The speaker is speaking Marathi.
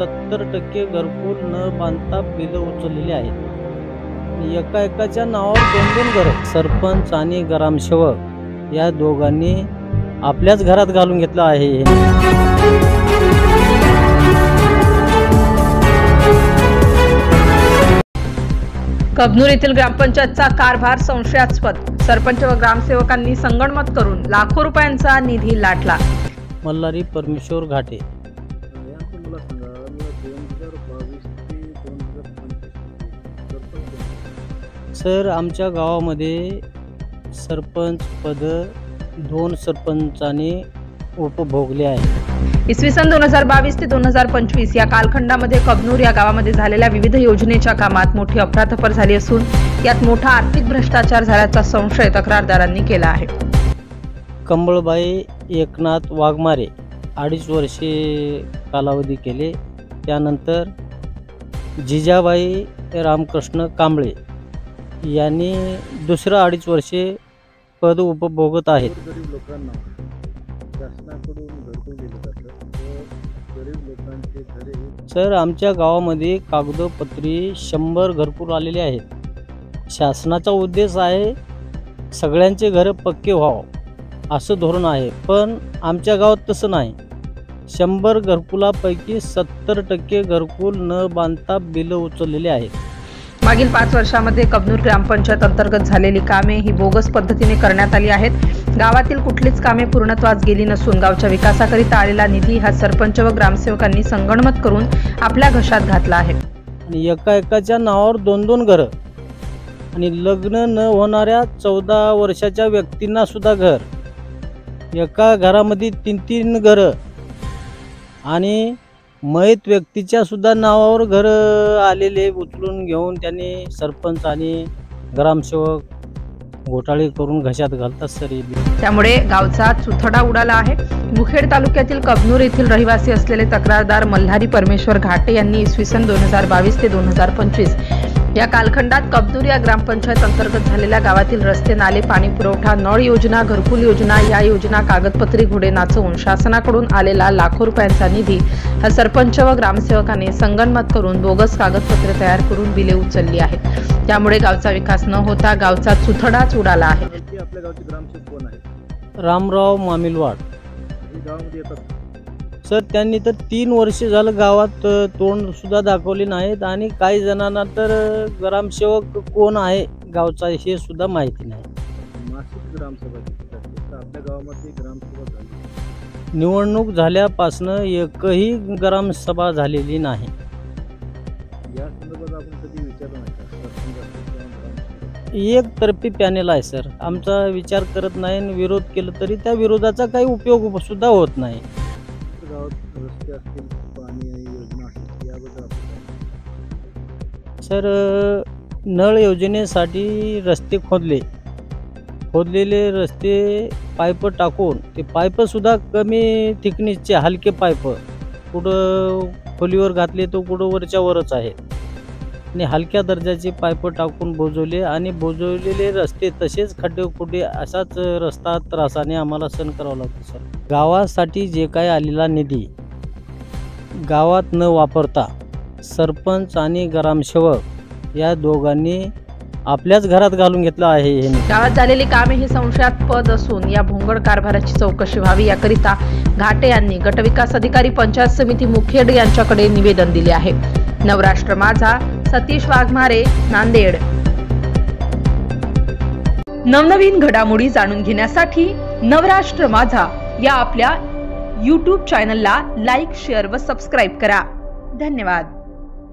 70% घरकुल न बांधता बिलं उचललेली आहेत। एकाच्या नावावर 2-2 घर। सरपंच आणि ग्रामसेवक या दोघांनी आपल्याच घरात घालून घेतलं आहे। कबनूर येथील ग्रामपंचायतचा कारभार संशयास्पद। सरपंच व ग्रामसेवकांनी संगनमत करून लाखो रुपयांचा निधी लाटला। मल्हारी परमेश्वर घाटे। सर, आमच्या गावामध्ये सरपंच पद 2 सरपंचांनी उपभोगले आहे। इसवी सन 2022 ते 2025 या कालखंडामध्ये कबनूर या गावामध्ये झालेल्या विविध योजनेच्या कामात मोठी अफरातफर झाली असून यात मोठा आर्थिक भ्रष्टाचार झाल्याचा संशय तक्रारदारांनी केला आहे। कंबळबाई एकनाथ वाघमारे 2.5 वर्षे कालावधी केले। त्यानंतर जिजाबाई रामकृष्ण कांबळे यांनी दुसरं 2.5 वर्षे पद उपभोगत आहेत। गरीब लोकांना शासनाकडून घरकुल दिलं जातं व गरीब लोकांचे घरे। सर, आमच्या गावामध्ये कागदोपत्री 100 घरकुल आलेले आहेत। शासनाचा उद्देश आहे सगळ्यांचे घर पक्के व्हावं असं धोरण आहे, पण आमच्या गावात तसं नाही। 100 घरकुलापैकी 70% घरकुल न बांधता बिलं उचललेले आहेत। मागील 5 वर्षांमध्ये कबनूर ग्रामपंचायत अंतर्गत झालेली कामे ही बोगस पद्धतीने करण्यात आली आहेत। गावातील कुठलीच कामे पूर्णत्वास गेली नसून गावच्या विकासाकरिता आलेला निधी हा सरपंच व ग्रामसेवकांनी संगनमत करून आपल्या घशात घातला आहे। आणि एकाच्या नावावर 2-2 घर आणि लग्न न होणाऱ्या 14 वर्षाच्या व्यक्तींना सुद्धा घर, एका घरामध्ये 3-3 घर आणि मयत व्यक्तीच्या सुद्धा नावावर घर आलेले उचलून घेऊन त्यांनी सरपंच आणि ग्रामसेवक घोटाळे करून घशात घालतात सर। त्यामुळे गावचा चुथडा उडाला आहे। मुखेड तालुक्यातील कबनूर येथील रहिवासी असलेले तक्रारदार मल्हारी परमेश्वर घाटे यांनी इसवी सन 2022 ते 2025 या कालखंडात कबनूर या ग्रामपंचायत अंतर्गत झालेल्या गावातील रस्ते, नाले, पाणी पुरवठा, नळ योजना, घरकुल योजना या योजना कागदपत्री घोडे नाचवून शासनाकडून आलेला लाखो रुपयांचा निधी हा सरपंच व ग्रामसेवकांनी संगनमत करून बोगस कागदपत्रे तयार करून बिले उचलली आहेत। त्यामुळे गावचा विकास न होता गावचा चुथडाच उडाला आहे। आपल्या गावचे ग्रामसेवक कोण आहेत? रामराव मामिलवाड गावामध्ये येतात सर। त्यांनी तर 3 वर्षे झालं गावात तोंड सुद्धा दाखवले नाहीत आणि काही जणांना तर ग्रामसेवक कोण आहे गावचा हे सुद्धा माहिती नाही। मासिक ग्रामसभा आपल्या गावामध्ये ग्रामसभा झाली, निवडणूक झाल्यापासून एकही ग्रामसभा झालेली नाही। या संदर्भात आपण कधी विचारलं नाही का? एकतर्फी पॅनेल आहे सर। आमचा विचार करत नाही, विरोध केला तरी त्या विरोधाचा काही उपयोग सुद्धा होत नाही। गावात रस्ते असतील, पाणी योजना असतील, याबद्दल सर, नळ योजनेसाठी रस्ते खोदलेले रस्ते पाईप टाकून ते पाईप सुद्धा कमी थिकनेसचे हलके पाईप, कुठं खोलीवर घातले तो कुठं वरच्या वरच आहेत आणि हलक्या दर्जाचे पाईप टाकून बोजवले आणि बोजवलेले रस्ते तसेच खड्डे खुड्डे असाच रस्ता त्रासाने आम्हाला सहन करावा लागतो सर। गावासाठी जे काय आलेला निधी गावात न वापरता सरपंच आणि ग्रामसेवक या दोघांनी आपल्याच घरात घालून घेतलं आहे। गावात झालेली कामे ही संशयास्पद असून या भोंगड कारभाराची चौकशी व्हावी याकरिता घाटे यांनी गटविकास अधिकारी, पंचायत समिती मुखेड यांच्याकडे निवेदन दिले आहे। नवराष्ट्र माझा, सतीश वाघमारे, नांदेड। नवनवीन घडामोडी जाणून घेण्यासाठी नवराष्ट्र माझा या आपल्या YouTube चॅनलला लाईक, शेअर व सबस्क्राईब करा। धन्यवाद।